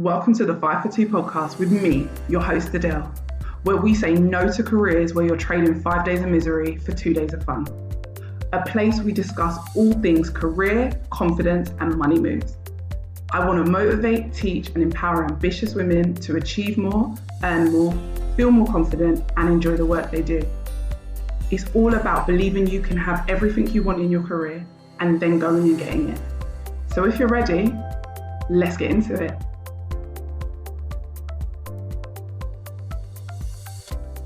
Welcome to the 5 for 2 podcast with me, your host Adele, where we say no to careers where you're trading 5 days of misery for 2 days of fun. A place we discuss all things career, confidence, and money moves. I want to motivate, teach, and empower ambitious women to achieve more, earn more, feel more confident, and enjoy the work they do. It's all about believing you can have everything you want in your career and then going and getting it. So if you're ready, let's get into it.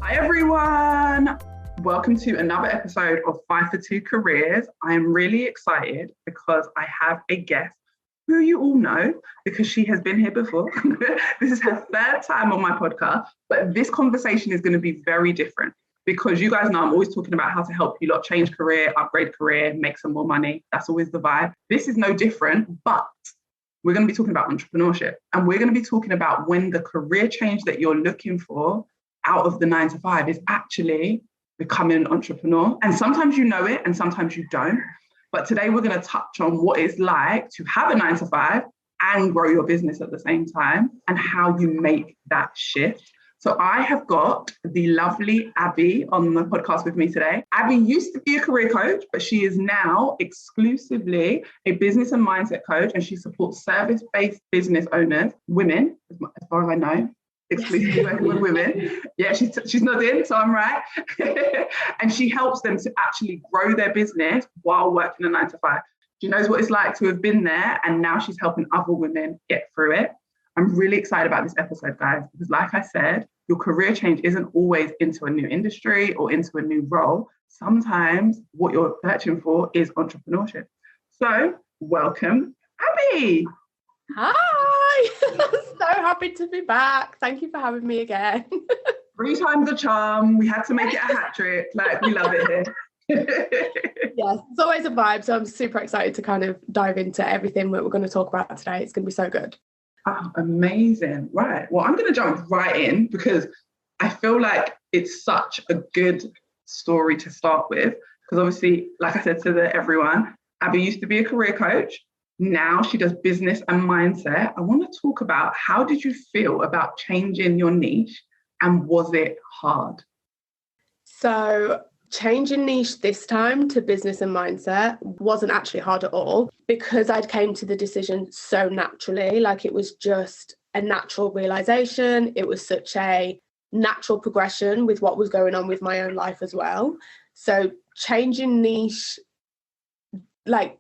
Hi everyone, welcome to another episode of 5 for 2 Careers. I am really excited because I have a guest who you all know because she has been here before. This is her third time on my podcast, but this conversation is going to be very different because you guys know I'm always talking about how to help you lot change career, upgrade career, make some more money. That's always the vibe. This is no different, but we're going to be talking about entrepreneurship, and we're going to be talking about when the career change that you're looking for out of the 9 to 5 is actually becoming an entrepreneur. And sometimes you know it and sometimes you don't. But today we're going to touch on what it's like to have a 9 to 5 and grow your business at the same time and how you make that shift. So I have got the lovely Abbie on the podcast with me today. Abbie used to be a career coach, but she is now exclusively a business and mindset coach, and she supports service-based business owners, women, as far as I know, exclusively working with women. Yeah, she's not in, so I'm right. And she helps them to actually grow their business while working a 9 to 5. She knows what it's like to have been there, and now she's helping other women get through it. I'm really excited about this episode, guys, because like I said, your career change isn't always into a new industry or into a new role. Sometimes what you're searching for is entrepreneurship. So welcome, Abbie. Hi, so happy to be back. Thank you for having me again. 3 times the charm. We had to make it a hat trick. Like, we love it here. Yes, it's always a vibe. So I'm super excited to kind of dive into everything that we're going to talk about today. It's going to be so good. Oh, amazing. Right. Well, I'm going to jump right in because I feel like it's such a good story to start with. Because obviously, like I said to everyone, Abbie used to be a career coach. Now she does business and mindset. I want to talk about how did you feel about changing your niche, and was it hard? So changing niche this time to business and mindset wasn't actually hard at all because I'd came to the decision so naturally. Like, it was just a natural realization. It was such a natural progression with what was going on with my own life as well. So changing niche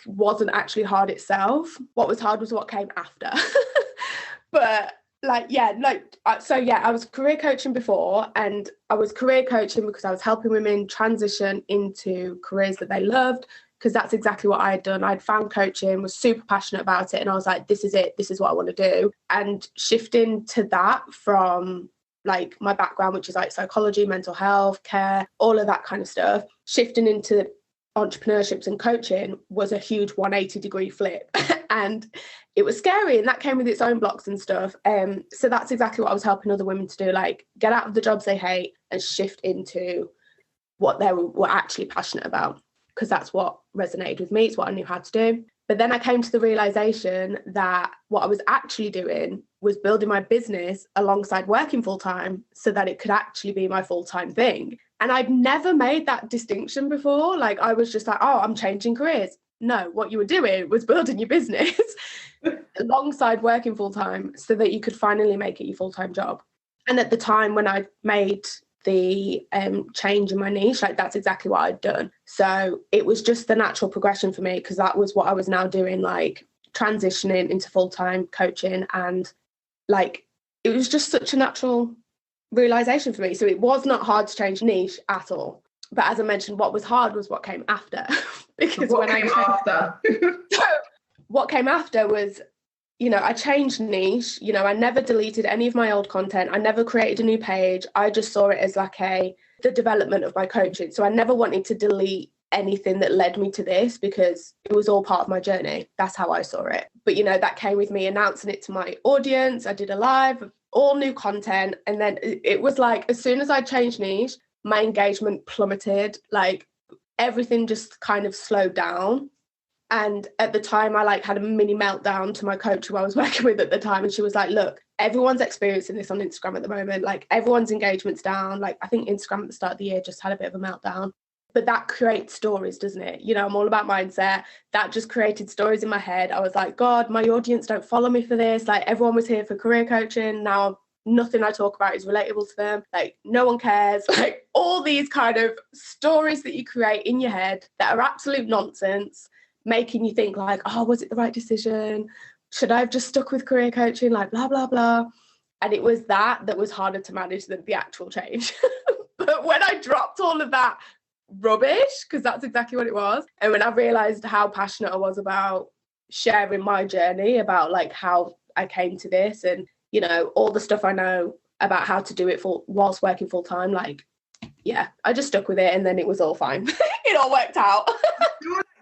wasn't actually hard itself. What was hard was what came after. But I was career coaching before, and I was career coaching because I was helping women transition into careers that they loved, because that's exactly what I had done. I'd found coaching, was super passionate about it, and I was like, this is it, this is what I want to do. And shifting to that from like my background, which is like psychology, mental health, care, all of that kind of stuff, shifting into entrepreneurships and coaching was a huge 180-degree flip. And it was scary, and that came with its own blocks and stuff. So that's exactly what I was helping other women to do, like get out of the jobs they hate and shift into what they were actually passionate about, because that's what resonated with me. It's what I knew how to do. But then I came to the realization that what I was actually doing was building my business alongside working full-time so that it could actually be my full-time thing. And I'd never made that distinction before. Like, I was just like, oh, I'm changing careers. No, what you were doing was building your business alongside working full-time so that you could finally make it your full-time job. And at the time when I made the change in my niche, like, that's exactly what I'd done. So it was just the natural progression for me, because that was what I was now doing, like transitioning into full-time coaching. And like, it was just such a natural realization for me. So it was not hard to change niche at all. But as I mentioned, what was hard was what came after. Because what came after? So what came after was, I changed niche. I never deleted any of my old content. I never created a new page. I just saw it as like the development of my coaching. So I never wanted to delete anything that led me to this, because it was all part of my journey. That's how I saw it. But, that came with me announcing it to my audience. I did a live of all new content. And then it was like, as soon as I changed niche, my engagement plummeted. Like, everything just kind of slowed down. And at the time, I like had a mini meltdown to my coach who I was working with at the time. And she was like, look, everyone's experiencing this on Instagram at the moment. Like everyone's engagement's down. Like I think Instagram at the start of the year just had a bit of a meltdown. But that creates stories, doesn't it? You know, I'm all about mindset. That just created stories in my head. I was like, God, my audience don't follow me for this. Like everyone was here for career coaching. Now nothing I talk about is relatable to them. Like no one cares. Like all these kind of stories that you create in your head that are absolute nonsense, making you think like, oh, was it the right decision? Should I have just stuck with career coaching? Like blah, blah, blah. And it was that was harder to manage than the actual change. But when I dropped all of that rubbish, because that's exactly what it was, and when I realized how passionate I was about sharing my journey, about like how I came to this, and you know all the stuff I know about how to do it whilst working full time, like yeah, I just stuck with it, and then it was all fine. It all worked out.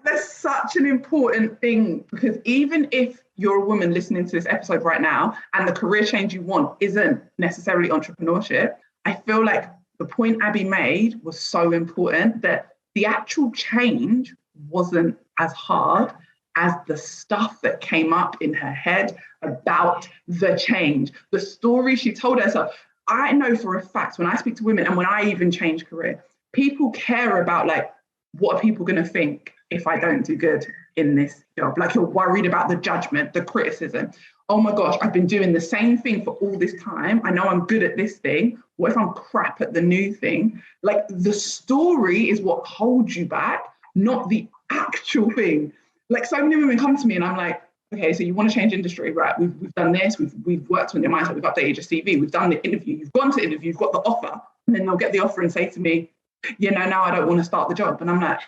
That's such an important thing, because even if you're a woman listening to this episode right now and the career change you want isn't necessarily entrepreneurship, I feel like the point Abbie made was so important, that the actual change wasn't as hard as the stuff that came up in her head about the change, the story she told herself. I know for a fact when I speak to women and when I even change career, people care about like, what are people going to think if I don't do good in this job? Like you're worried about the judgment, the criticism. Oh my gosh, I've been doing the same thing for all this time. I know I'm good at this thing. What if I'm crap at the new thing? Like the story is what holds you back, not the actual thing. Like so many women come to me and I'm like, okay, so you want to change industry, right? We've done this, we've worked on your mindset, we've updated your CV, we've done the interview, you've gone to interview, you've got the offer. And then they'll get the offer and say to me, you know, now I don't want to start the job. And I'm like,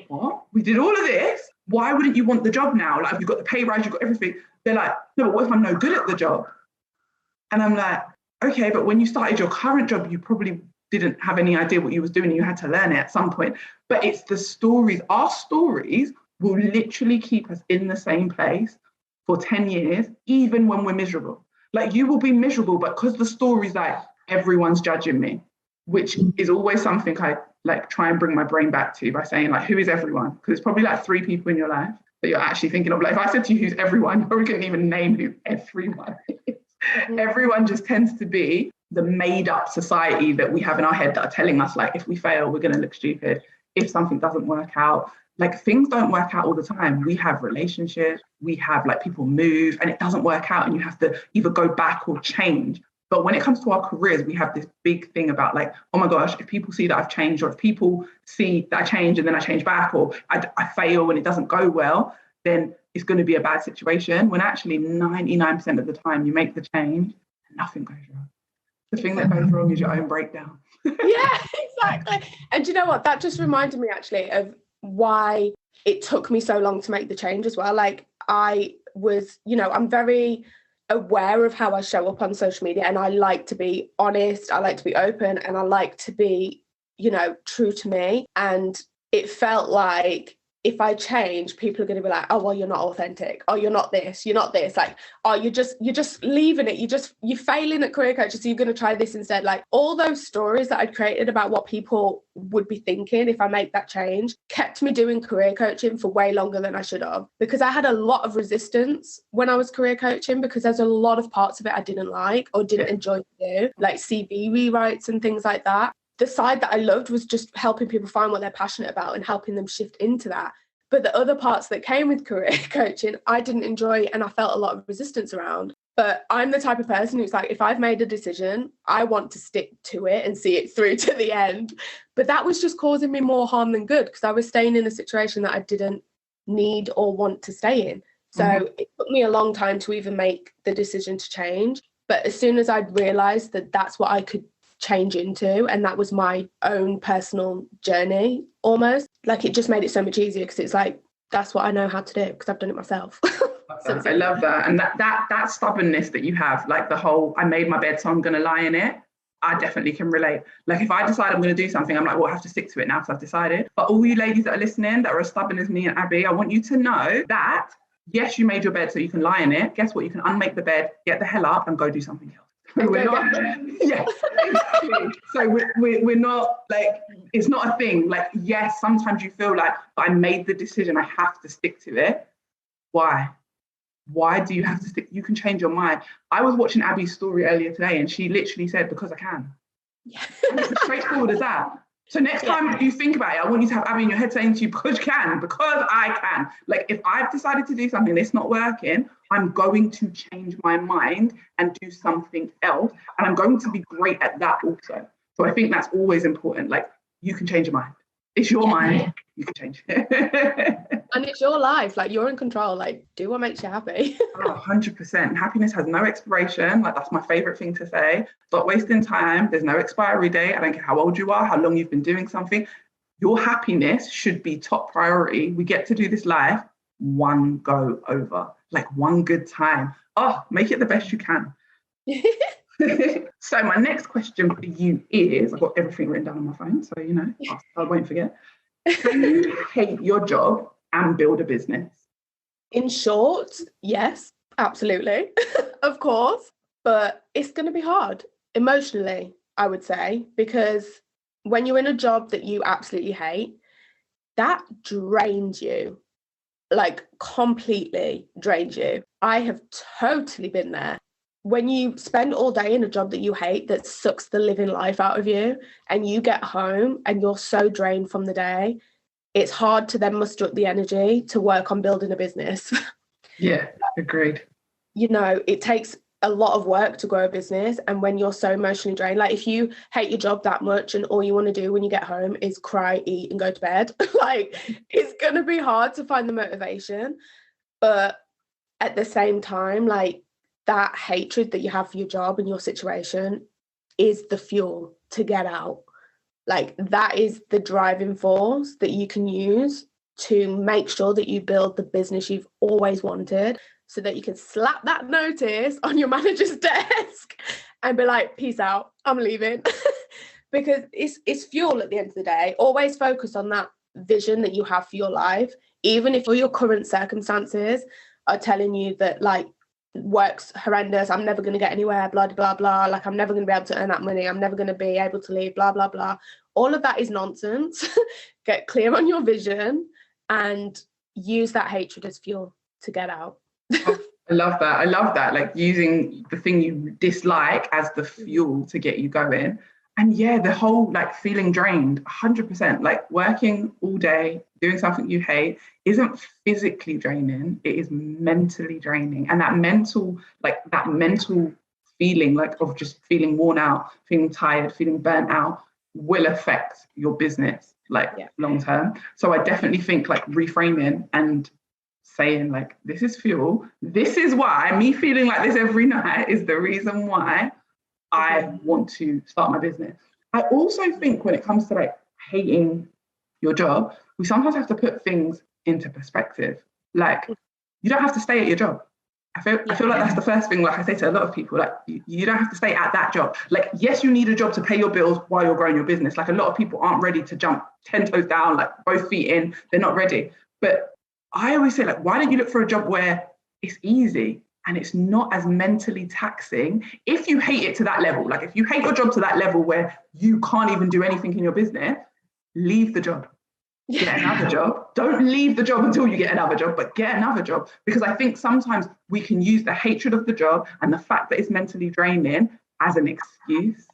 what? We did all of this? Why wouldn't you want the job now? Like, you've got the pay rise, you've got everything. They're like, no, but what if I'm no good at the job? And I'm like, okay, but when you started your current job, you probably didn't have any idea what you was doing. You had to learn it at some point. But it's the stories. Our stories will literally keep us in the same place for 10 years, even when we're miserable. Like you will be miserable, but because the story's like, everyone's judging me, which is always something I like try and bring my brain back to by saying like, who is everyone? Because it's probably like 3 people in your life that you're actually thinking of. Like if I said to you, who's everyone, you probably couldn't even name who everyone is. Mm-hmm. Everyone just tends to be the made up society that we have in our head that are telling us like, if we fail, we're going to look stupid. If something doesn't work out, like things don't work out all the time. We have relationships, we have like people move and it doesn't work out and you have to either go back or change. But when it comes to our careers, we have this big thing about like, oh my gosh, if people see that I've changed, or if people see that I change and then I change back, or I fail and it doesn't go well, then it's going to be a bad situation. When actually 99% of the time you make the change and nothing goes wrong. The thing that goes wrong is your own breakdown. Yeah, exactly. And you know what? That just reminded me actually of why it took me so long to make the change as well. Like I was, you know, I'm very aware of how I show up on social media, and I like to be honest, I like to be open, and I like to be, you know, true to me. And it felt like if I change, people are going to be like, oh, well, you're not authentic. Oh, you're not this, you're not this. Like, oh, you're just leaving it. You're failing at career coaching, so you're going to try this instead. Like all those stories that I'd created about what people would be thinking if I make that change kept me doing career coaching for way longer than I should have, because I had a lot of resistance when I was career coaching, because there's a lot of parts of it I didn't like or didn't enjoy to do, like CV rewrites and things like that. The side that I loved was just helping people find what they're passionate about and helping them shift into that. But the other parts that came with career coaching, I didn't enjoy, and I felt a lot of resistance around. But I'm the type of person who's like, if I've made a decision, I want to stick to it and see it through to the end. But that was just causing me more harm than good, because I was staying in a situation that I didn't need or want to stay in. So It took me a long time to even make the decision to change. But as soon as I'd realised that that's what I could change into, and that was my own personal journey almost, like it just made it so much easier, because it's like, that's what I know how to do because I've done it myself. I love that. And that stubbornness that you have, like the whole, I made my bed so I'm going to lie in it, I definitely can relate. Like if I decide I'm going to do something, I'm like, well, I have to stick to it now because I've decided. But all you ladies that are listening that are as stubborn as me and Abbie, I want you to know that yes, you made your bed so you can lie in it. Guess what? You can unmake the bed, get the hell up and go do something else. So we're not, yeah, exactly. So we're not like, it's not a thing. Like, yes, sometimes you feel like I made the decision, I have to stick to it. Why? Why do you have to stick? You can change your mind. I was watching Abbie's story earlier today and she literally said, because I can. Yeah. And it's as straightforward as that. So next time you think about it, I want you to have Abbie in your head saying to you, because you can, because I can. Like, if I've decided to do something that's not working, I'm going to change my mind and do something else. And I'm going to be great at that also. So I think that's always important. Like, you can change your mind. It's your mind. You can change it. And it's your life. Like, you're in control. Like, do what makes you happy. 100%. Happiness has no expiration. Like, that's my favorite thing to say. Stop wasting time. There's no expiry date. I don't care how old you are, how long you've been doing something. Your happiness should be top priority. We get to do this life one go over, like one good time. Oh, make it the best you can. So my next question for you is, I've got everything written down on my phone, so I won't forget. Can you hate your job and build a business? In short, yes, absolutely. Of course. But it's going to be hard emotionally, I would say, because when you're in a job that you absolutely hate, that drains you, like completely drains you. I have totally been there. When you spend all day in a job that you hate, that sucks the living life out of you, and you get home and you're so drained from the day, it's hard to then muster up the energy to work on building a business. Yeah, agreed. It takes a lot of work to grow a business. And when you're so emotionally drained, like if you hate your job that much and all you want to do when you get home is cry, eat and go to bed, like it's going to be hard to find the motivation. But at the same time, like that hatred that you have for your job and your situation is the fuel to get out. Like that is the driving force that you can use to make sure that you build the business you've always wanted, so that you can slap that notice on your manager's desk and be like, peace out, I'm leaving. Because it's fuel at the end of the day. Always focus on that vision that you have for your life, even if all your current circumstances are telling you that like work's horrendous, I'm never going to get anywhere, blah blah blah, like I'm never going to be able to earn that money, I'm never going to be able to leave, blah blah blah. All of that is nonsense. Get clear on your vision and use that hatred as fuel to get out. I love that. Like using the thing you dislike as the fuel to get you going. And yeah, the whole like feeling drained, 100%. Like working all day, doing something you hate isn't physically draining, it is mentally draining. And that mental feeling like of just feeling worn out, feeling tired, feeling burnt out will affect your business long term. So I definitely think like reframing and saying like, this is fuel, this is why me feeling like this every night is the reason why I want to start my business. I also think when it comes to like hating your job, we sometimes have to put things into perspective. Like you don't have to stay at your job. I feel like that's the first thing, like I say to a lot of people, like you don't have to stay at that job. Like, yes, you need a job to pay your bills while you're growing your business. Like a lot of people aren't ready to jump 10 toes down, like both feet in, they're not ready. But I always say, like, why don't you look for a job where it's easy and it's not as mentally taxing if you hate it to that level? Like if you hate your job to that level where you can't even do anything in your business, leave the job. Get another job. Don't leave the job until you get another job, but get another job. Because I think sometimes we can use the hatred of the job and the fact that it's mentally draining as an excuse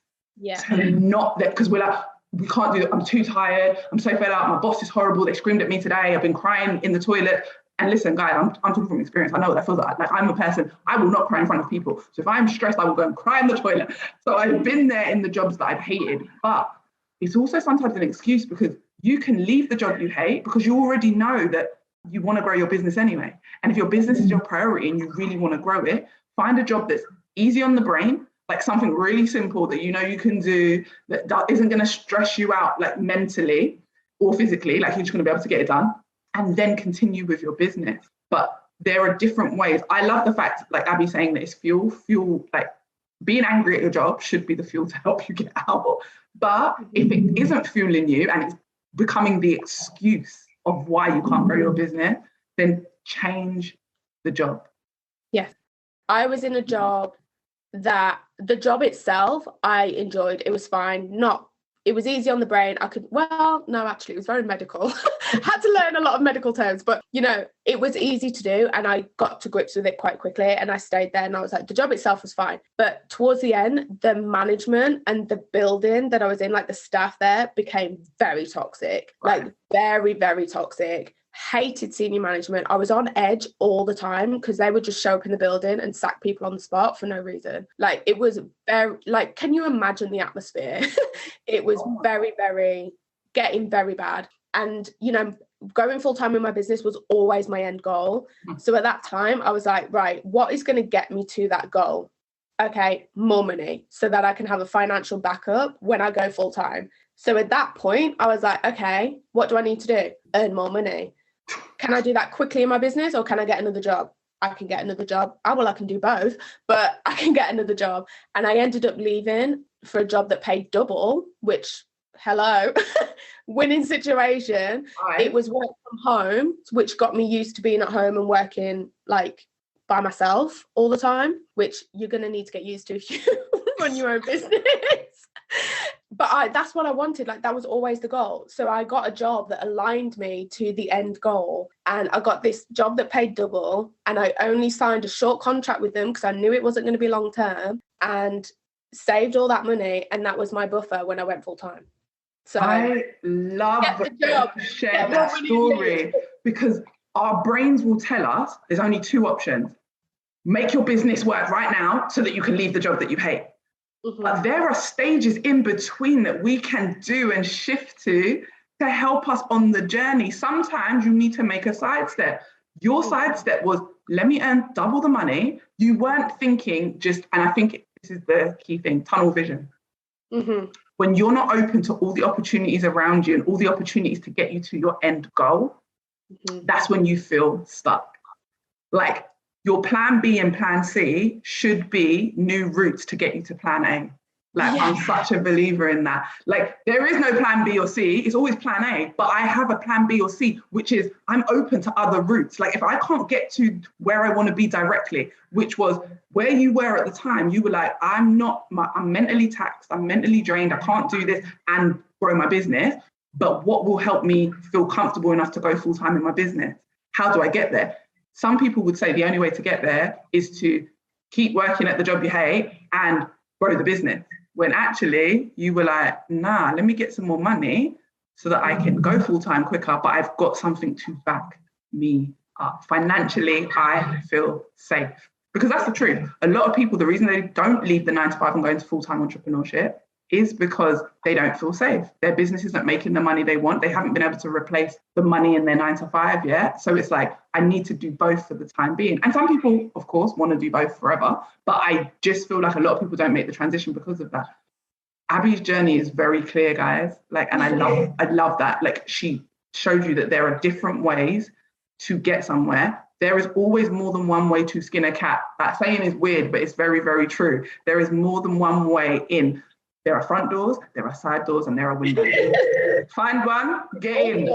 to not that, because we're like, we can't do it. I'm too tired. I'm so fed up. My boss is horrible. They screamed at me today. I've been crying in the toilet. And listen, guys, I'm talking from experience. I know what that feels like. Like I'm a person, I will not cry in front of people. So if I'm stressed, I will go and cry in the toilet. So I've been there in the jobs that I've hated, but it's also sometimes an excuse because you can leave the job you hate because you already know that you want to grow your business anyway. And if your business is your priority and you really want to grow it, find a job that's easy on the brain, like something really simple that you know you can do that isn't going to stress you out like mentally or physically, like you're just going to be able to get it done, and then continue with your business. But there are different ways. I love the fact, like Abbie saying that it's fuel, like being angry at your job should be the fuel to help you get out. But if it isn't fueling you and it's becoming the excuse of why you can't grow your business, then change the job. Yes. I was in a job that the job itself, I enjoyed. It was fine. It was easy on the brain. It was very medical. Had to learn a lot of medical terms, but it was easy to do, and I got to grips with it quite quickly, and I stayed there, and I was like, the job itself was fine. But towards the end, the management and the building that I was in, like the staff there, became very toxic, like very, very toxic. Hated senior management. I was on edge all the time because they would just show up in the building and sack people on the spot for no reason. Like, it was very, like, can you imagine the atmosphere? It was very, very, getting very bad. And, going full time in my business was always my end goal. So at that time, I was like, right, what is going to get me to that goal? Okay, more money, so that I can have a financial backup when I go full time. So at that point, I was like, okay, what do I need to do? Earn more money. Can I do that quickly in my business, or can I get another job? I can get another job. I can do both, but I can get another job. And I ended up leaving for a job that paid double, which, hello, winning situation. Right. It was work from home, which got me used to being at home and working like by myself all the time, which you're going to need to get used to if you run your own business. But that's what I wanted. Like, that was always the goal. So I got a job that aligned me to the end goal. And I got this job that paid double. And I only signed a short contract with them because I knew it wasn't going to be long term, and saved all that money. And that was my buffer when I went full time. So I love that you shared that story, because our brains will tell us there's only two options. Make your business work right now so that you can leave the job that you hate. But there are stages in between that we can do and shift to help us on the journey. Sometimes you need to make a sidestep. Your sidestep was, let me earn double the money. You weren't thinking and I think this is the key thing, tunnel vision. When you're not open to all the opportunities around you and all the opportunities to get you to your end goal, that's when you feel stuck. Like, your plan B and plan C should be new routes to get you to plan A. Like, I'm such a believer in that. Like, there is no plan B or C, it's always plan A, but I have a plan B or C, which is I'm open to other routes. Like, if I can't get to where I want to be directly, which was where you were at the time, you were like, I'm mentally taxed, I'm mentally drained, I can't do this and grow my business, but what will help me feel comfortable enough to go full time in my business? How do I get there? Some people would say the only way to get there is to keep working at the job you hate and grow the business. When actually you were like, nah, let me get some more money so that I can go full time quicker, but I've got something to back me up. Financially, I feel safe. Because that's the truth. A lot of people, the reason they don't leave the 9 to 5 and go into full-time entrepreneurship is because they don't feel safe. Their business isn't making the money they want. They haven't been able to replace the money in their 9 to 5 yet. So it's like, I need to do both for the time being. And some people, of course, want to do both forever. But I just feel like a lot of people don't make the transition because of that. Abbie's journey is very clear, guys. Like, and I love that. Like, she showed you that there are different ways to get somewhere. There is always more than one way to skin a cat. That saying is weird, but it's very, very true. There is more than one way in. There are front doors, there are side doors, and there are windows. Find one, get in.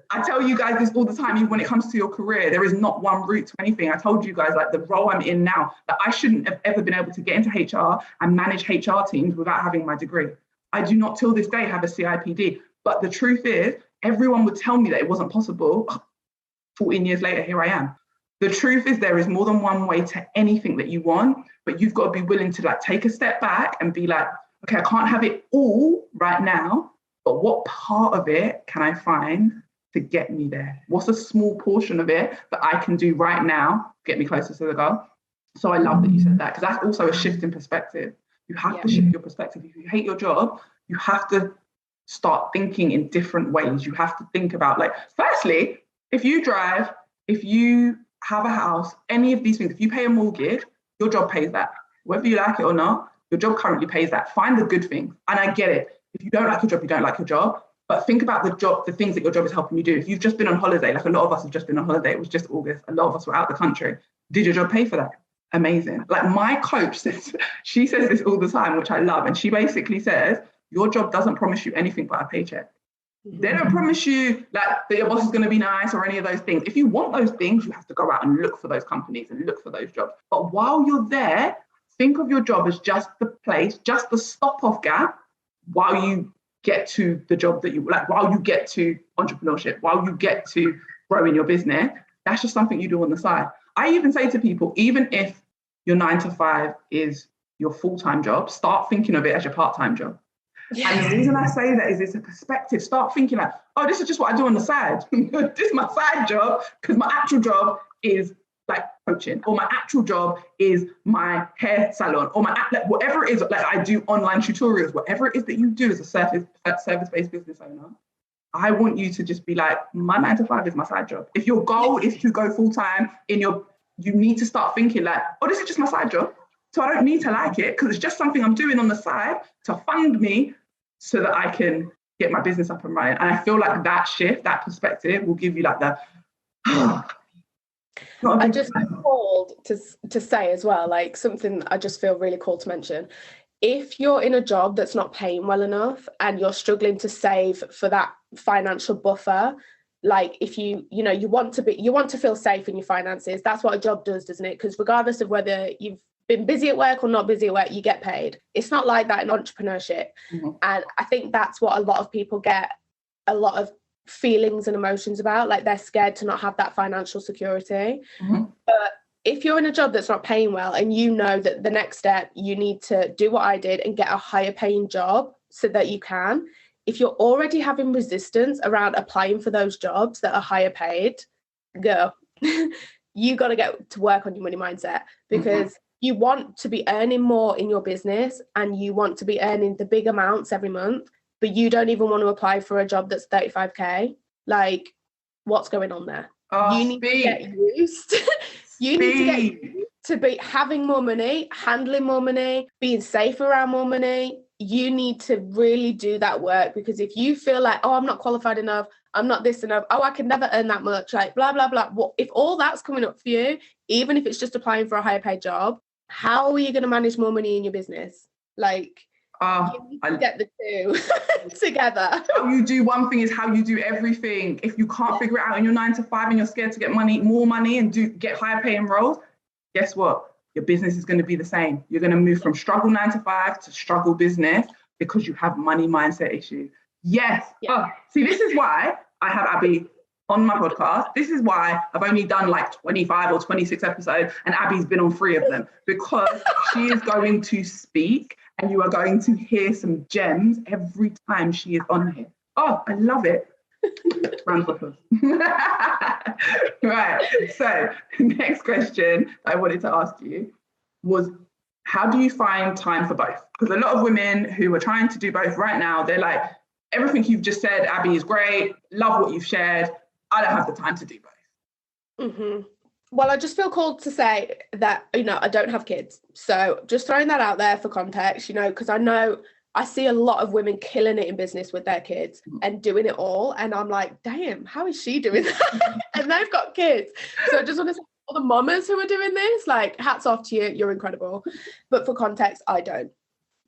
I tell you guys this all the time, even when it comes to your career, there is not one route to anything. I told you guys, like, the role I'm in now, that I shouldn't have ever been able to get into HR and manage HR teams without having my degree. I do not till this day have a CIPD. But the truth is, everyone would tell me that it wasn't possible. 14 years later, here I am. The truth is, there is more than one way to anything that you want, but you've got to be willing to, like, take a step back and be like, okay, I can't have it all right now, but what part of it can I find to get me there? What's a small portion of it that I can do right now to get me closer to the goal? So I love that you said that, because that's also a shift in perspective. You have to shift your perspective. If you hate your job, you have to start thinking in different ways. You have to think about, like, firstly, if you drive, if you have a house, any of these things, if you pay a mortgage, your job pays that. Whether you like it or not, your job currently pays that. Find the good things. And I get it. If you don't like your job, you don't like your job. But think about the things that your job is helping you do. If you've just been on holiday, like a lot of us have just been on holiday, it was just August, a lot of us were out of the country. Did your job pay for that? Amazing. Like, my coach says, she says this all the time, which I love. And she basically says, your job doesn't promise you anything but a paycheck. They don't promise you, like, that your boss is going to be nice or any of those things. If you want those things, you have to go out and look for those companies and look for those jobs. But while you're there, think of your job as just the place, just the stop-off gap while you get to the job that you like, while you get to entrepreneurship, while you get to growing your business. That's just something you do on the side. I even say to people, even if your 9 to 5 is your full-time job, start thinking of it as your part-time job. Yeah. And the reason I say that is it's a perspective. Start thinking like, oh, this is just what I do on the side. This is my side job, because my actual job is like coaching, or my actual job is my hair salon, or like, whatever it is, like I do online tutorials, whatever it is that you do as a service-based business owner. I want you to just be like, my 9 to 5 is my side job. If your goal is to go full-time you need to start thinking like, oh, this is just my side job. So I don't need to like it, because it's just something I'm doing on the side to fund me so that I can get my business up and running. And I feel like that shift, that perspective will give you like the... I just called to say as well, like something I just feel really called to mention. If you're in a job that's not paying well enough and you're struggling to save for that financial buffer, like if you want to feel safe in your finances, that's what a job does, doesn't it? Because regardless of whether you've been busy at work or not busy at work, you get paid. It's not like that in entrepreneurship. Mm-hmm. And I think that's what a lot of people get a lot of feelings and emotions about, like they're scared to not have that financial security. Mm-hmm. But if you're in a job that's not paying well and you know that the next step you need to do what I did and get a higher paying job so that you can, if you're already having resistance around applying for those jobs that are higher paid, girl, you got to get to work on your money mindset, because you want to be earning more in your business and you want to be earning the big amounts every month, but you don't even want to apply for a job that's 35k. Like, what's going on there? You need to get used. You need to get used to be having more money, handling more money, being safe around more money. You need to really do that work, because if you feel like, oh, I'm not qualified enough, I'm not this enough, oh, I can never earn that much, like blah, blah, blah. What if all that's coming up for you, even if it's just applying for a higher paid job, how are you going to manage more money in your business? Like, you need to get the two together. How you do one thing is how you do everything. If you can't figure it out in your 9 to 5 and you're scared to get more money and get higher paying roles, guess what? Your business is going to be the same. You're going to move from struggle 9 to 5 to struggle business because you have money mindset issues. Yes. Yeah. See, this is why I have Abbie on my podcast. This is why I've only done like 25 or 26 episodes and Abbie's been on 3 of them, because she is going to speak and you are going to hear some gems every time she is on here. Oh, I love it. Round of applause. Right. So next question I wanted to ask you was, how do you find time for both? Because a lot of women who are trying to do both right now, they're like, everything you've just said, Abbie, is great. Love what you've shared. I don't have the time to do both. Mm-hmm. Well, I just feel called to say that, I don't have kids. So just throwing that out there for context, because I see a lot of women killing it in business with their kids and doing it all. And I'm like, damn, how is she doing that? And they've got kids. So I just want to say, all the mamas who are doing this, like, hats off to you. You're incredible. But for context, I don't.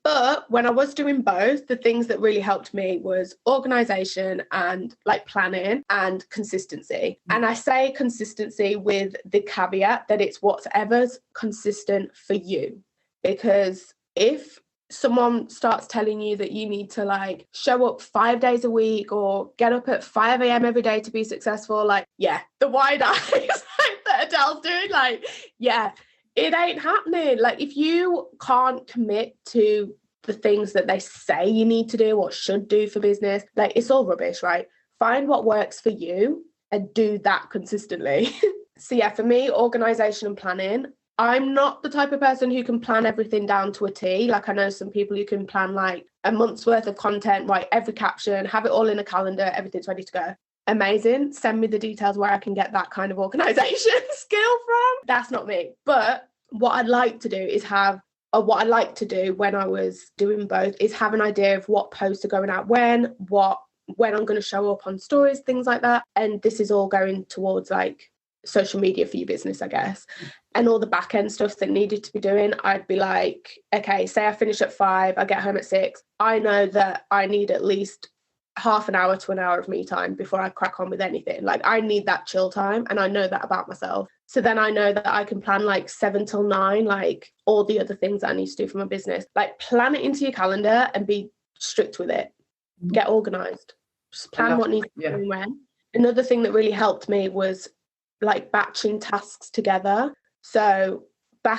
But when I was doing both, the things that really helped me was organization and like planning and consistency. And I say consistency with the caveat that it's whatever's consistent for you. Because if someone starts telling you that you need to like show up 5 days a week or get up at 5 a.m. every day to be successful, like, yeah, the wide eyes like that Adele's doing, like, yeah, it ain't happening. Like, if you can't commit to the things that they say you need to do or should do for business, like, it's all rubbish, right? Find what works for you and do that consistently. So yeah, for me, organization and planning. I'm not the type of person who can plan everything down to a T. Like, I know some people who can plan like a month's worth of content, write every caption, have it all in a calendar, everything's ready to go. Amazing. Send me the details where I can get that kind of organization skill from. That's not me. But what I'd like to do is what I like to do when I was doing both is have an idea of what posts are going out when I'm going to show up on stories, things like that. And this is all going towards like social media for your business, I guess. And all the back end stuff that needed to be doing, I'd be like, okay, say I finish at 5, I get home at 6. I know that I need at least half an hour to an hour of me time before I crack on with anything. Like, I need that chill time, and I know that about myself. So then I know that I can plan like 7 till 9, like all the other things that I need to do for my business. Like plan it into your calendar and be strict with it. Get organized. Just plan what needs to be done when. Another thing that really helped me was like batching tasks together. So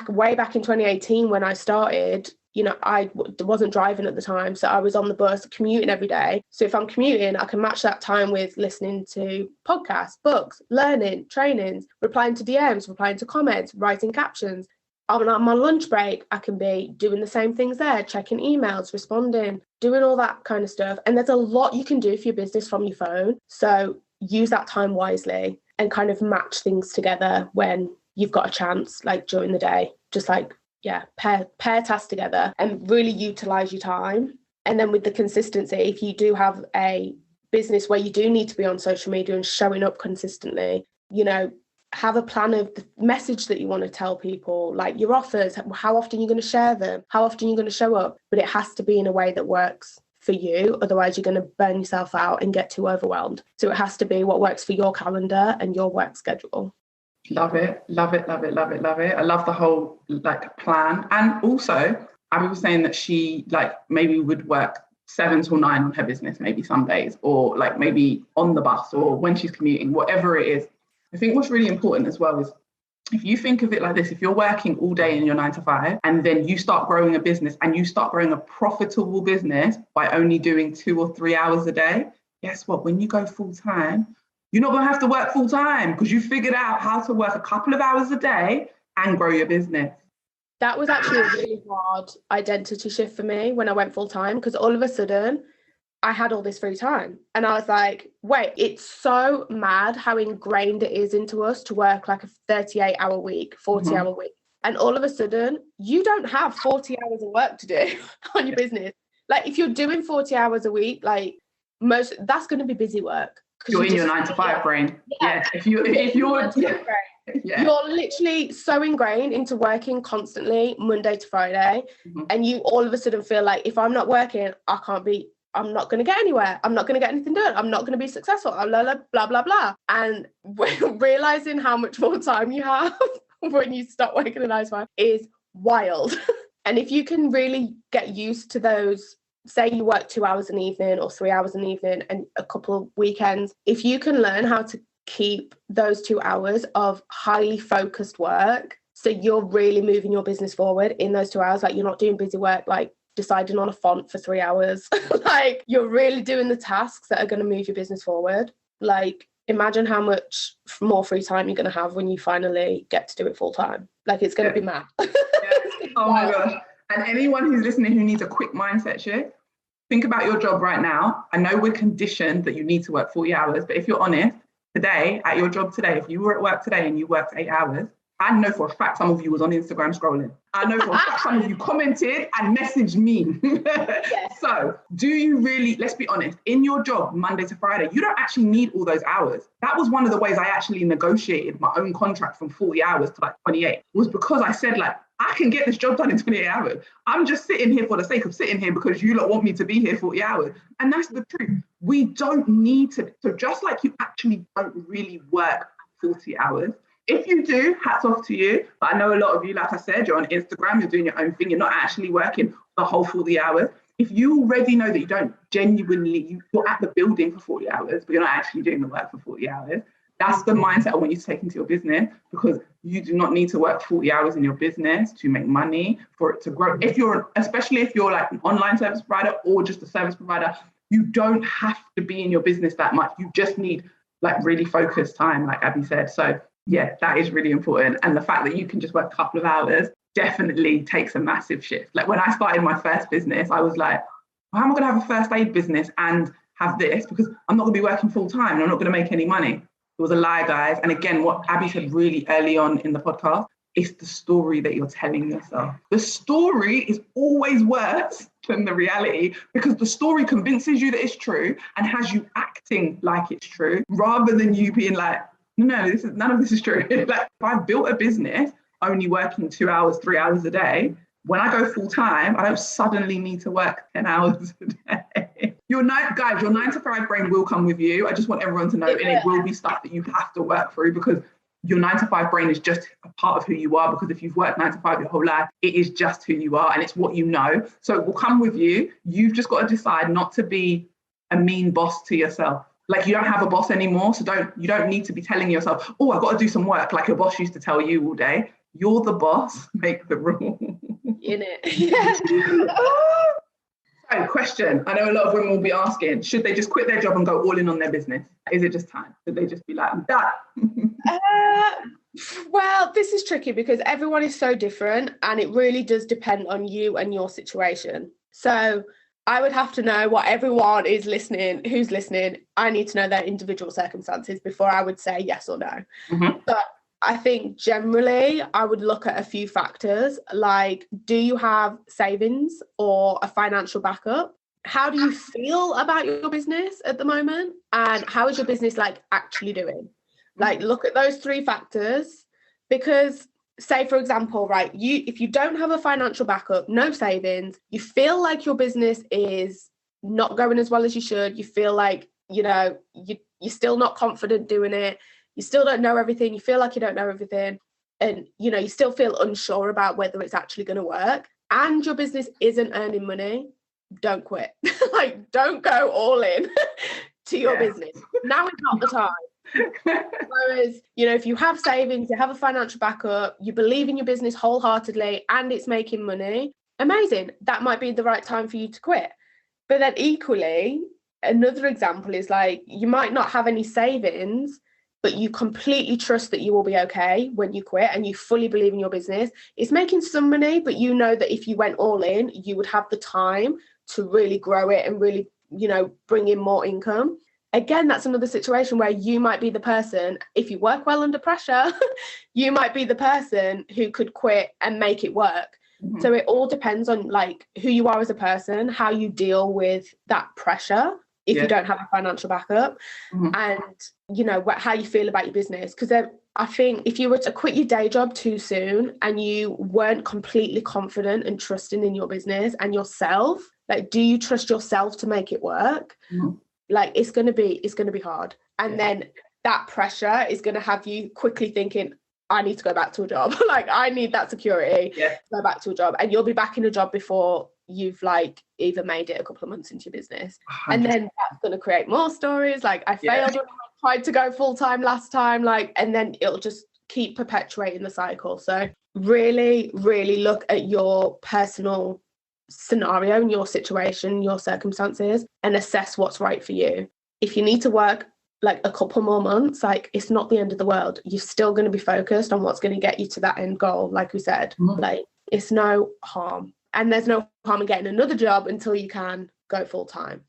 way back in 2018 when I started, you know, I wasn't driving at the time, so I was on the bus commuting every day. So if I'm commuting, I can match that time with listening to podcasts, books, learning, trainings, replying to DMs, replying to comments, writing captions. On my lunch break, I can be doing the same things there, checking emails, responding, doing all that kind of stuff. And there's a lot you can do for your business from your phone. So use that time wisely and kind of match things together when you've got a chance, like during the day. Just like, pair tasks together and really utilize your time. And then with the consistency, if you do have a business where you do need to be on social media and showing up consistently, you know, have a plan of the message that you want to tell people, like your offers, how often you're going to share them, how often you're going to show up. But it has to be in a way that works for you. Otherwise, you're going to burn yourself out and get too overwhelmed. So it has to be what works for your calendar and your work schedule. Love it, love it, love it, love it, love it. I love the whole like plan. And also, Abbie was saying that she like maybe would work 7 till 9 on her business, maybe some days, or like maybe on the bus or when she's commuting, whatever it is. I think what's really important as well is if you think of it like this, if you're working all day in your 9 to 5 and then you start growing a business and you start growing a profitable business by only doing 2 or 3 hours a day, guess what? When you go full time, you're not going to have to work full time because you figured out how to work a couple of hours a day and grow your business. That was actually a really hard identity shift for me when I went full time, because all of a sudden I had all this free time and I was like, wait, it's so mad how ingrained it is into us to work like a 38-hour week, 40-hour week. And all of a sudden you don't have 40 hours of work to do on your business. Like if you're doing 40 hours a week, like that's going to be busy work. You're in your 9 to 5 brain. Yeah. If you're literally so ingrained into working constantly Monday to Friday, and you all of a sudden feel like if I'm not working, I'm not going to get anywhere. I'm not going to get anything done. I'm not going to be successful. Blah, blah, blah, blah. And realizing how much more time you have when you stop working a 9 to 5 is wild. And if you can really get used to those, say you work 2 hours an evening or 3 hours an evening and a couple of weekends, if you can learn how to keep those 2 hours of highly focused work, so you're really moving your business forward in those 2 hours, like you're not doing busy work, like deciding on a font for 3 hours, like you're really doing the tasks that are going to move your business forward. Like imagine how much more free time you're going to have when you finally get to do it full time. Like it's going to be mad. Oh my gosh. And anyone who's listening who needs a quick mindset shift, think about your job right now. I know we're conditioned that you need to work 40 hours, but if you're honest, today, at your job today, if you were at work today and you worked 8 hours, I know for a fact some of you was on Instagram scrolling. I know for a fact some of you commented and messaged me. Yes. So do you really, let's be honest, in your job, Monday to Friday, you don't actually need all those hours. That was one of the ways I actually negotiated my own contract from 40 hours to like 28, was because I said like, I can get this job done in 28 hours. I'm just sitting here for the sake of sitting here because you lot want me to be here 40 hours. And that's the truth. We don't need to. So just like you actually don't really work 40 hours, if you do, hats off to you. But I know a lot of you, like I said, you're on Instagram, you're doing your own thing. You're not actually working the whole 40 hours. If you already know that you don't genuinely, you're at the building for 40 hours, but you're not actually doing the work for 40 hours, that's the mindset I want you to take into your business, because you do not need to work 40 hours in your business to make money, for it to grow. Especially if you're like an online service provider or just a service provider, you don't have to be in your business that much. You just need like really focused time, like Abbie said. So yeah, that is really important. And the fact that you can just work a couple of hours definitely takes a massive shift. Like when I started my first business, I was like, well, how am I going to have a first aid business and have this? Because I'm not going to be working full time and I'm not going to make any money. It was a lie, guys. And again, what Abbie said really early on in the podcast, it's the story that you're telling yourself. The story is always worse than the reality, because the story convinces you that it's true and has you acting like it's true, rather than you being like, no, none of this is true. Like if I've built a business only working 2 hours, 3 hours a day, when I go full time, I don't suddenly need to work 10 hours a day. Your 9 to 5 brain will come with you. I just want everyone to know, and it will be stuff that you have to work through, because your 9 to 5 brain is just a part of who you are, because if you've worked 9 to 5 your whole life, it is just who you are and it's what you know. So it will come with you. You've just got to decide not to be a mean boss to yourself. Like, you don't have a boss anymore, so you don't need to be telling yourself, oh, I've got to do some work like your boss used to tell you all day. You're the boss, make the rule. In it. Yeah. So, question. I know a lot of women will be asking, should they just quit their job and go all in on their business? Is it just time? Should they just be like, I'm done? Well, this is tricky because everyone is so different and it really does depend on you and your situation. So I would have to know what everyone is listening, who's listening. I need to know their individual circumstances before I would say yes or no. Mm-hmm. But I think generally I would look at a few factors, like, do you have savings or a financial backup? How do you feel about your business at the moment? And how is your business like actually doing? Like, look at those 3 factors, because say, for example, right, if you don't have a financial backup, no savings, you feel like your business is not going as well as you should, you feel like, you're still not confident doing it, you still don't know everything, you feel like you don't know everything, and, you still feel unsure about whether it's actually going to work, and your business isn't earning money, don't quit. Like, don't go all in to your business. Now is not the time. Whereas, if you have savings, you have a financial backup, you believe in your business wholeheartedly and it's making money, amazing. That might be the right time for you to quit. But then equally, another example is like, you might not have any savings, but you completely trust that you will be okay when you quit and you fully believe in your business. It's making some money, but you know that if you went all in, you would have the time to really grow it and really, bring in more income. Again, that's another situation where you might be the person, if you work well under pressure, you might be the person who could quit and make it work. Mm-hmm. So it all depends on like who you are as a person, how you deal with that pressure if you don't have a financial backup, and how you feel about your business. Because I think if you were to quit your day job too soon and you weren't completely confident and trusting in your business and yourself, like, do you trust yourself to make it work? Mm-hmm. Like, it's going to be hard. And then that pressure is going to have you quickly thinking, I need to go back to a job. Like, I need that security to go back to a job. And you'll be back in a job before you've like either made it a couple of months into your business. 100%. And then that's going to create more stories. Like, I failed when I tried to go full time last time, like, and then it'll just keep perpetuating the cycle. So really, really look at your personal scenario and your situation, your circumstances, and assess what's right for you. If you need to work like a couple more months, like, it's not the end of the world. You're still going to be focused on what's going to get you to that end goal. Like we said, like, it's no harm, and there's no harm in getting another job until you can go full time.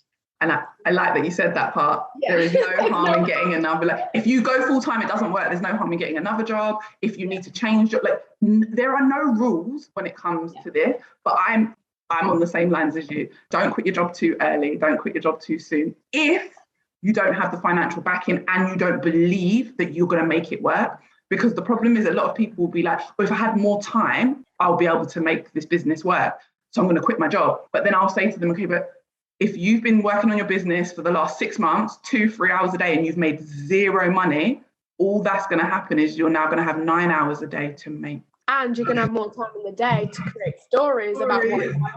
And I like that you said that part. There is no harm in getting another. Like, if you go full time, it doesn't work. There's no harm in getting another job. If you need to change, like, there are no rules when it comes to this. But I'm on the same lines as you. Don't quit your job too early. Don't quit your job too soon. If you don't have the financial backing and you don't believe that you're going to make it work, because the problem is a lot of people will be like, well, if I had more time, I'll be able to make this business work. So I'm going to quit my job. But then I'll say to them, okay, but if you've been working on your business for the last 6 months, 2-3 hours a day, and you've made 0 money, all that's going to happen is you're now going to have 9 hours a day to make. And you're going to have more time in the day to create stories about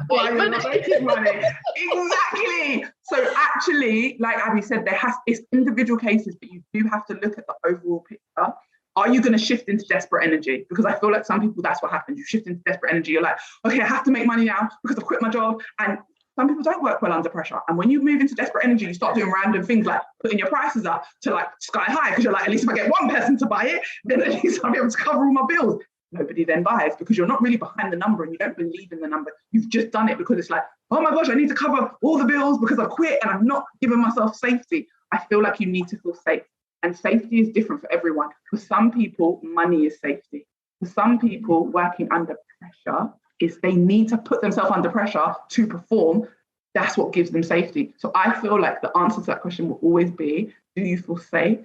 why you're not making money. Exactly. So actually, like Abbie said, it's individual cases, but you do have to look at the overall picture. Are you going to shift into desperate energy? Because I feel like some people, that's what happens. You shift into desperate energy. You're like, okay, I have to make money now because I've quit my job. And some people don't work well under pressure. And when you move into desperate energy, you start doing random things like putting your prices up to like sky high, because you're like, at least if I get one person to buy it, then at least I'll be able to cover all my bills. Nobody then buys because you're not really behind the number and you don't believe in the number. You've just done it because it's like, oh my gosh, I need to cover all the bills because I've quit and I've not given myself safety. I feel like you need to feel safe. And safety is different for everyone. For some people, money is safety. For some people, working under pressure is they need to put themselves under pressure to perform. That's what gives them safety. So I feel like the answer to that question will always be, do you feel safe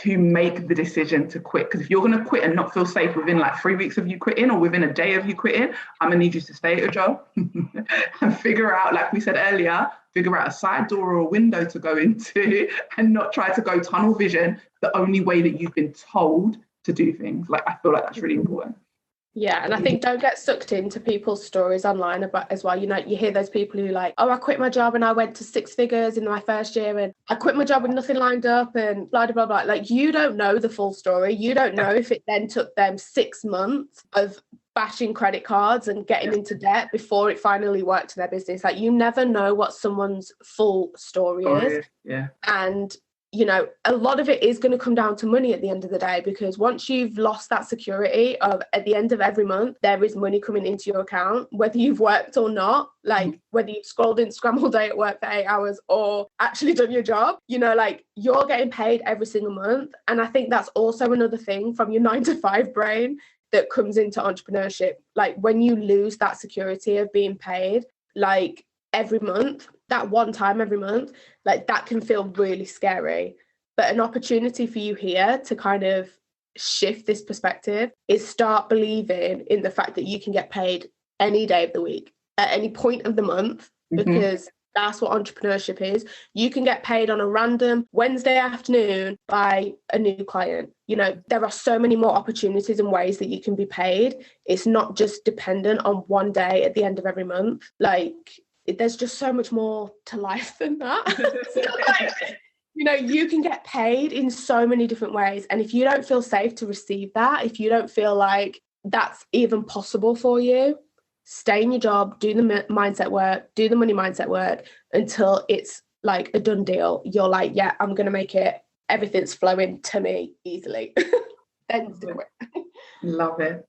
to make the decision to quit? Because if you're going to quit and not feel safe within like 3 weeks of you quitting or within a day of you quitting, I'm going to need you to stay at your job and figure out, like we said earlier, figure out a side door or a window to go into and not try to go tunnel vision the only way that you've been told to do things. Like, I feel like that's really important. Yeah, and I think don't get sucked into people's stories online about as well. You know, you hear those people who like, oh, I quit my job and I went to 6 figures in my first year and I quit my job with nothing lined up and blah, blah, blah, blah. Like, you don't know the full story. You don't know if it then took them 6 months of bashing credit cards and getting into debt before it finally worked to their business. Like, you never know what someone's full story is. Yeah. And you know, a lot of it is going to come down to money at the end of the day, because once you've lost that security of at the end of every month, there is money coming into your account, whether you've worked or not, like whether you've scrolled Instagram all day at work for 8 hours or actually done your job, you know, like you're getting paid every single month. And I think that's also another thing from your 9-to-5 brain that comes into entrepreneurship. Like when you lose that security of being paid, like every month, that one time every month, like that can feel really scary. But an opportunity for you here to kind of shift this perspective is start believing in the fact that you can get paid any day of the week at any point of the month, because that's what entrepreneurship is. You can get paid on a random Wednesday afternoon by a new client. You know, there are so many more opportunities and ways that you can be paid. It's not just dependent on one day at the end of every month. Like, there's just so much more to life than that. So, like, you know, you can get paid in so many different ways. And if you don't feel safe to receive that, if you don't feel like that's even possible for you, stay in your job, do the mindset work, do the money mindset work until it's like a done deal. You're like, yeah, I'm going to make it. Everything's flowing to me easily. Then do it. Love it.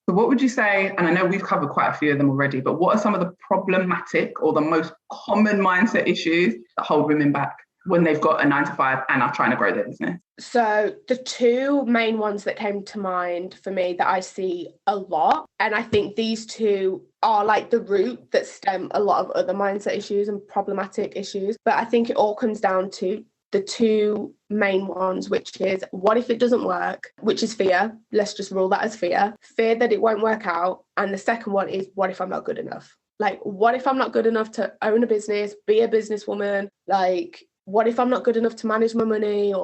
So what would you say, and I know we've covered quite a few of them already, but what are some of the problematic or the most common mindset issues that hold women back when they've got a 9-to-5 and are trying to grow their business? So the two main ones that came to mind for me that I see a lot, and I think these two are like the root that stem a lot of other mindset issues and problematic issues, but I think it all comes down to the two main ones, which is what if it doesn't work, which is fear. Let's just rule that as fear that it won't work out. And the second one is what if I'm not good enough? Like, what if I'm not good enough to own a business, be a businesswoman? Like, what if I'm not good enough to manage my money?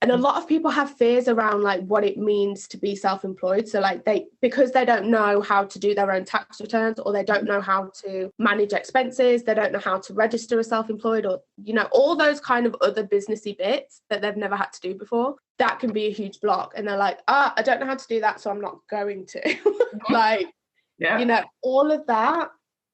And a lot of people have fears around like what it means to be self-employed. So like because they don't know how to do their own tax returns, or they don't know how to manage expenses, they don't know how to register as self-employed, or, you know, all those kind of other businessy bits that they've never had to do before, that can be a huge block. And they're like, I don't know how to do that, so I'm not going to. Like, yeah. You know, all of that,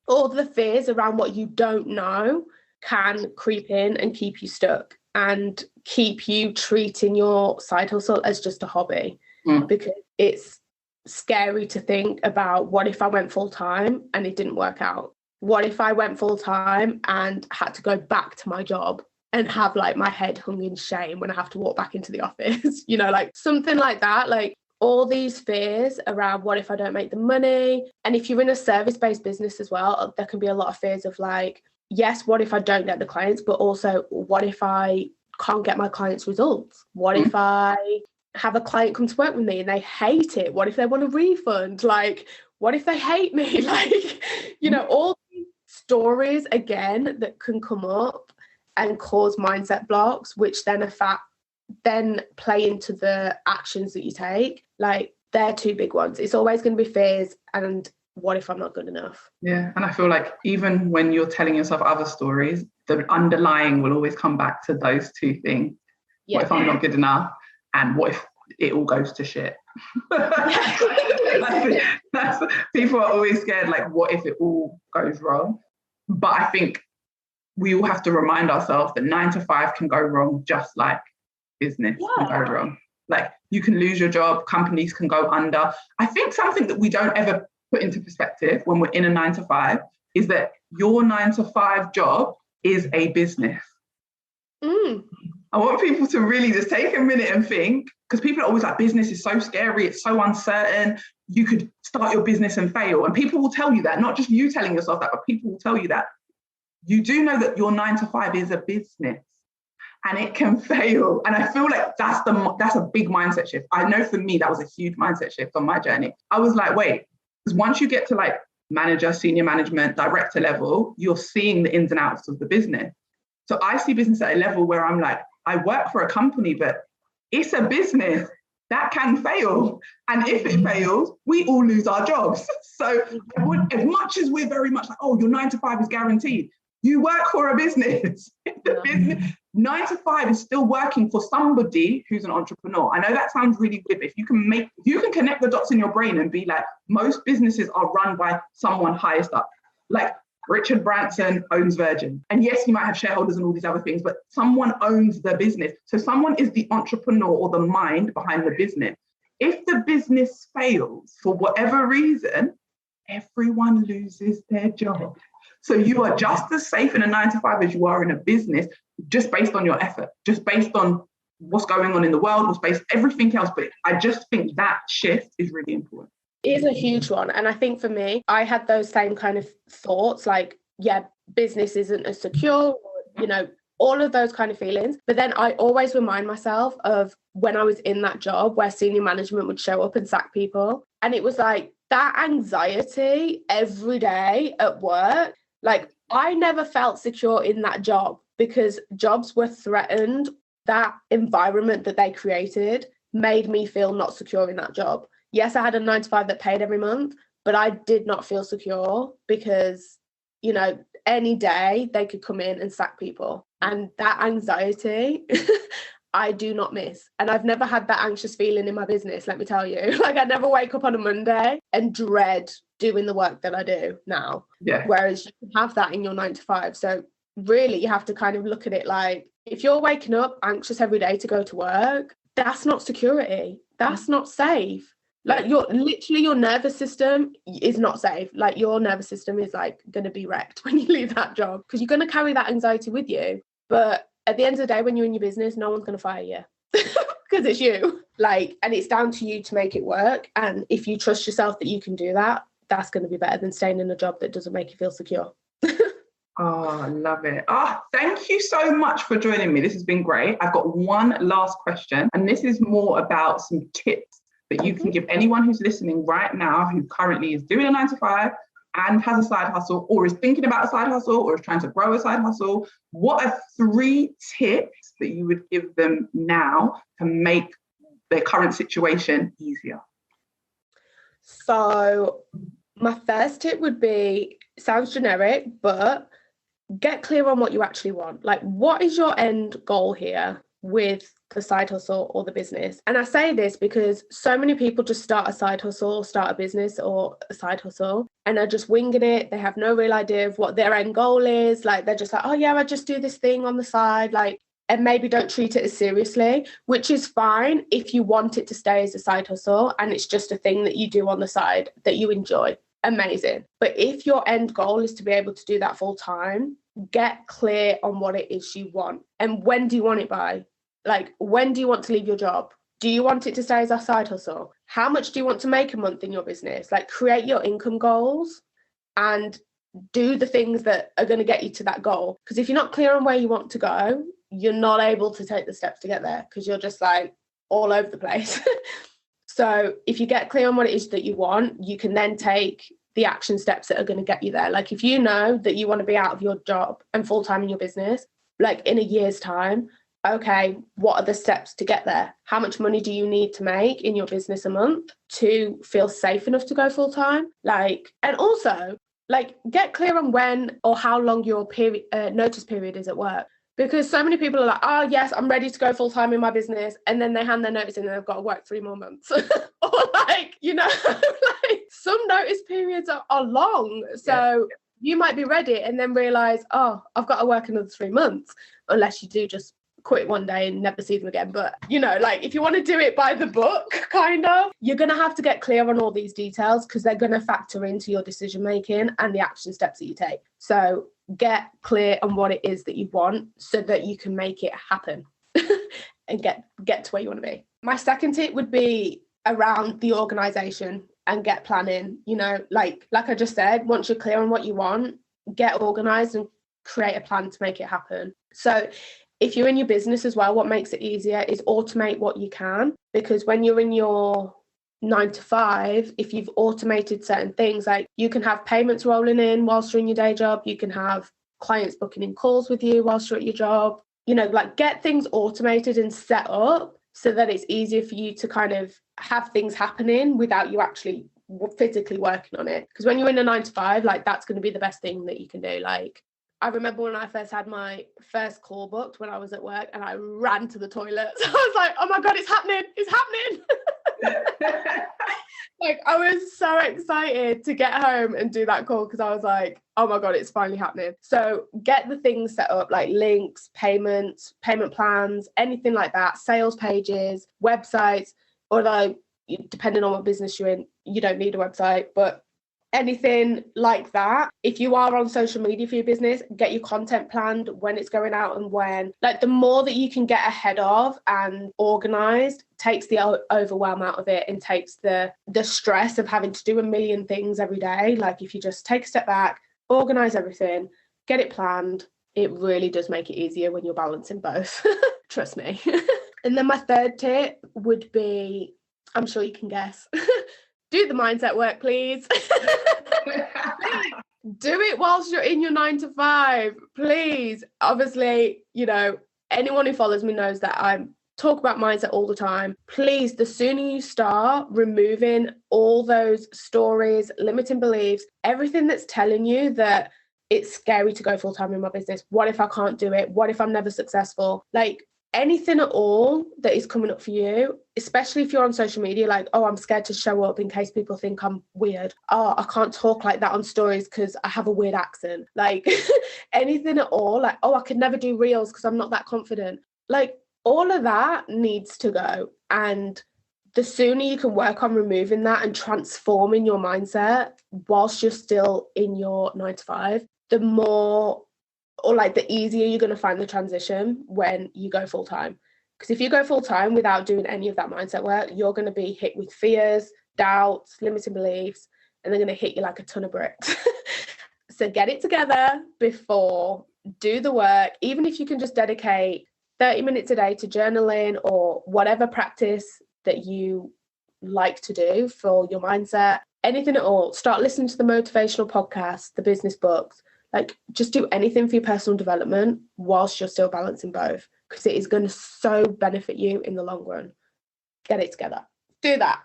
all the fears around what you don't know can creep in and keep you stuck and keep you treating your side hustle as just a hobby, because it's scary to think about what if I went full time and it didn't work out? What if I went full time and had to go back to my job and have like my head hung in shame when I have to walk back into the office? You know, like something like that. Like all these fears around what if I don't make the money. And if you're in a service-based business as well, there can be a lot of fears of like, yes, what if I don't get the clients, but also what if I can't get my clients' results? What if I have a client come to work with me and they hate it? What if they want a refund? Like, what if they hate me? Like, you know, all these stories again that can come up and cause mindset blocks, which then then play into the actions that you take. Like, they're two big ones. It's always going to be fears and what if I'm not good enough? Yeah. And I feel like even when you're telling yourself other stories, the underlying will always come back to those two things. Yeah. What if I'm not good enough? And what if it all goes to shit? that's people are always scared, like, what if it all goes wrong? But I think we all have to remind ourselves that 9-to-5 can go wrong just like business can go wrong. Like, you can lose your job, companies can go under. I think something that we don't ever put into perspective when we're in a 9-to-5 is that your 9-to-5 job is a business. I want people to really just take a minute and think, because people are always like, business is so scary, it's so uncertain, you could start your business and fail. And people will tell you that, not just you telling yourself that, but people will tell you that. You do know that your 9-to-5 is a business and it can fail. And I feel like that's a big mindset shift. I know for me, that was a huge mindset shift on my journey. I was like, wait, because once you get to like manager, senior management, director level, you're seeing the ins and outs of the business. So I see business at a level where I'm like, I work for a company, but it's a business. that can fail. And if it fails, we all lose our jobs. So as much as we're very much like, oh, your 9 to 5 is guaranteed, you work for a business. The business 9 to 5 is still working for somebody who's an entrepreneur. I know that sounds really weird, but if you can connect the dots in your brain and be like, most businesses are run by someone highest up. Like Richard Branson owns Virgin. And yes, you might have shareholders and all these other things, but someone owns the business. So someone is the entrepreneur or the mind behind the business. If the business fails for whatever reason, everyone loses their job. So you are just as safe in a 9 to 5 as you are in a business, just based on your effort, just based on what's going on in the world, what's based everything else. But I just think that shift is really important. It is a huge one. And I think for me, I had those same kind of thoughts, like, yeah, business isn't as secure, or, all of those kind of feelings. But then I always remind myself of when I was in that job where senior management would show up and sack people. And it was like that anxiety every day at work. Like, I never felt secure in that job because jobs were threatened. That environment that they created made me feel not secure in that job. Yes, I had a 9 to 5 that paid every month, but I did not feel secure because, any day they could come in and sack people. And that anxiety, I do not miss. And I've never had that anxious feeling in my business, let me tell you. Like, I never wake up on a Monday and dread doing the work that I do now. Yeah. Whereas you can have that in your 9 to 5. So really, you have to kind of look at it like, if you're waking up anxious every day to go to work, that's not security. That's not safe. Like, your nervous system is not safe. Like, your nervous system is like going to be wrecked when you leave that job because you're going to carry that anxiety with you. But at the end of the day, when you're in your business, no one's going to fire you because it's you. Like, and it's down to you to make it work. And if you trust yourself that you can do that, that's going to be better than staying in a job that doesn't make you feel secure. Oh, I love it. Oh, thank you so much for joining me. This has been great. I've got one last question, and this is more about some tips that you can give anyone who's listening right now who currently is doing a 9 to 5 and has a side hustle, or is thinking about a side hustle, or is trying to grow a side hustle. What are 3 tips that you would give them now to make their current situation easier? So my first tip would be, sounds generic, but get clear on what you actually want. Like, what is your end goal here with the side hustle or the business? And I say this because so many people just start a side hustle, start a business or a side hustle, and are just winging it. They have no real idea of what their end goal is. Like, they're just like, oh yeah, I just do this thing on the side, like, and maybe don't treat it as seriously, which is fine if you want it to stay as a side hustle and it's just a thing that you do on the side that you enjoy. Amazing. But if your end goal is to be able to do that full time, get clear on what it is you want. And when do you want it by? Like, when do you want to leave your job? Do you want it to stay as a side hustle? How much do you want to make a month in your business? Like, create your income goals and do the things that are going to get you to that goal. Because if you're not clear on where you want to go, you're not able to take the steps to get there because you're just like all over the place. So if you get clear on what it is that you want, you can then take the action steps that are going to get you there. Like, if you know that you want to be out of your job and full-time in your business, like in a year's time, okay, what are the steps to get there? How much money do you need to make in your business a month to feel safe enough to go full-time? Like, and also, like, get clear on when or how long your notice period is at work. Because so many people are like, oh, yes, I'm ready to go full-time in my business. And then they hand their notice in and they've got to work 3 more months. Or like, like, some notice periods are long. So you might be ready and then realise, oh, I've got to work another 3 months. Unless you do just quit one day and never see them again. But, like, if you want to do it by the book, kind of, you're going to have to get clear on all these details because they're going to factor into your decision-making and the action steps that you take. So get clear on what it is that you want so that you can make it happen and get to where you want to be. My second tip would be around the organisation and get planning. Like I just said, once you're clear on what you want, get organised and create a plan to make it happen. So if you're in your business as well, what makes it easier is automate what you can, because when you're in your 9 to 5, if you've automated certain things, like you can have payments rolling in whilst you're in your day job, you can have clients booking in calls with you whilst you're at your job, like get things automated and set up so that it's easier for you to kind of have things happening without you actually physically working on it. Because when you're in a 9 to 5, like that's going to be the best thing that you can do. Like I remember when I first had my first call booked when I was at work, and I ran to the toilet. So I was like, oh my God, it's happening. It's happening. Like I was so excited to get home and do that call, because I was like, oh my God, it's finally happening. So get the things set up, like links, payments, payment plans, anything like that, sales pages, websites, or like, depending on what business you're in, you don't need a website, but anything like that. If you are on social media for your business, get your content planned, when it's going out and when. Like the more that you can get ahead of and organized takes the overwhelm out of it, and takes the stress of having to do a million things every day. Like if you just take a step back, organize everything, get it planned, it really does make it easier when you're balancing both. Trust me. And then my third tip would be, I'm sure you can guess, do the mindset work, please. Do it whilst you're in your 9 to 5, please. Obviously, you know, anyone who follows me knows that I talk about mindset all the time. Please, the sooner you start removing all those stories, limiting beliefs, everything that's telling you that it's scary to go full-time in my business. What if I can't do it? What if I'm never successful? Like, anything at all that is coming up for you, especially if you're on social media, like, oh, I'm scared to show up in case people think I'm weird. Oh, I can't talk like that on stories because I have a weird accent. Like anything at all, like, oh, I could never do reels because I'm not that confident. Like all of that needs to go. And the sooner you can work on removing that and transforming your mindset whilst you're still in your 9 to 5, the more, or like the easier you're going to find the transition when you go full time. Because if you go full time without doing any of that mindset work, you're going to be hit with fears, doubts, limiting beliefs, and they're going to hit you like a ton of bricks. So get it together before, do the work. Even if you can just dedicate 30 minutes a day to journaling or whatever practice that you like to do for your mindset, anything at all. Start listening to the motivational podcasts, the business books. Like, just do anything for your personal development whilst you're still balancing both, because it is going to so benefit you in the long run. Get it together. Do that.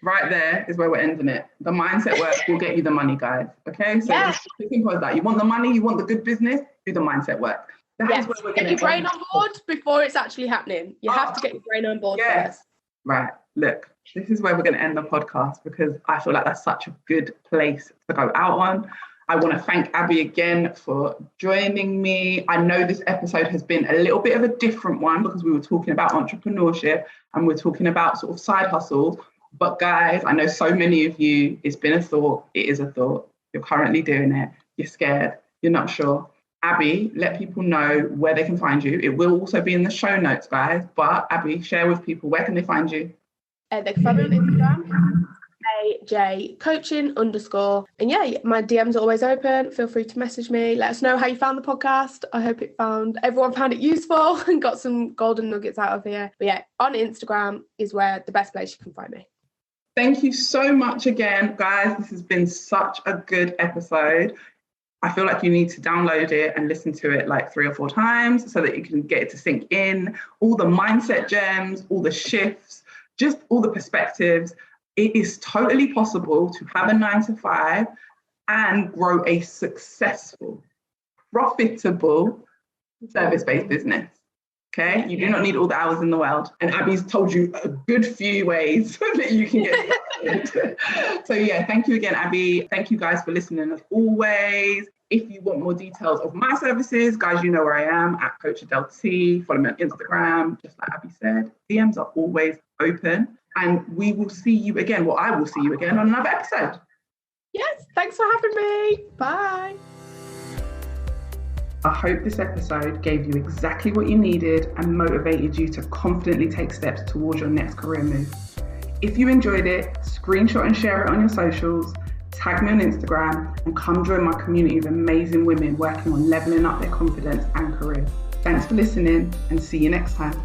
Right there is where we're ending it. The mindset work will get you the money, guys. Okay? So yeah. It's simple as that. You want the money, you want the good business, do the mindset work. Yes. Get your brain on board before it's actually happening. You have to get your brain on board first. Right. Look, this is where we're going to end the podcast, because I feel like that's such a good place to go out on. I want to thank Abbie again for joining me. I know this episode has been a little bit of a different one because we were talking about entrepreneurship and we're talking about sort of side hustles. But guys, I know so many of you, it's been a thought. It is a thought. You're currently doing it. You're scared. You're not sure. Abbie, let people know where they can find you. It will also be in the show notes, guys. But Abbie, share with people, where can they find you? They can find me on Instagram, AJCoaching_. And yeah, my DMs are always open. Feel free to message me. Let us know how you found the podcast. I hope everyone found it useful and got some golden nuggets out of here. But yeah, on Instagram is where the best place you can find me. Thank you so much again, guys. This has been such a good episode. I feel like you need to download it and listen to it like 3 or 4 times so that you can get it to sink in. All the mindset gems, all the shifts, just all the perspectives. It is totally possible to have a 9 to 5 and grow a successful, profitable service-based business. Okay, you do not need all the hours in the world. And Abbie's told you a good few ways that you can get started. So yeah, thank you again, Abbie. Thank you guys for listening as always. If you want more details of my services, guys, you know where I am at Coach Adele T. Follow me on Instagram, just like Abbie said. DMs are always open. And we will see you again. Well, I will see you again on another episode. Yes, thanks for having me. Bye. I hope this episode gave you exactly what you needed and motivated you to confidently take steps towards your next career move. If you enjoyed it, screenshot and share it on your socials, tag me on Instagram, and come join my community of amazing women working on leveling up their confidence and career. Thanks for listening, and see you next time.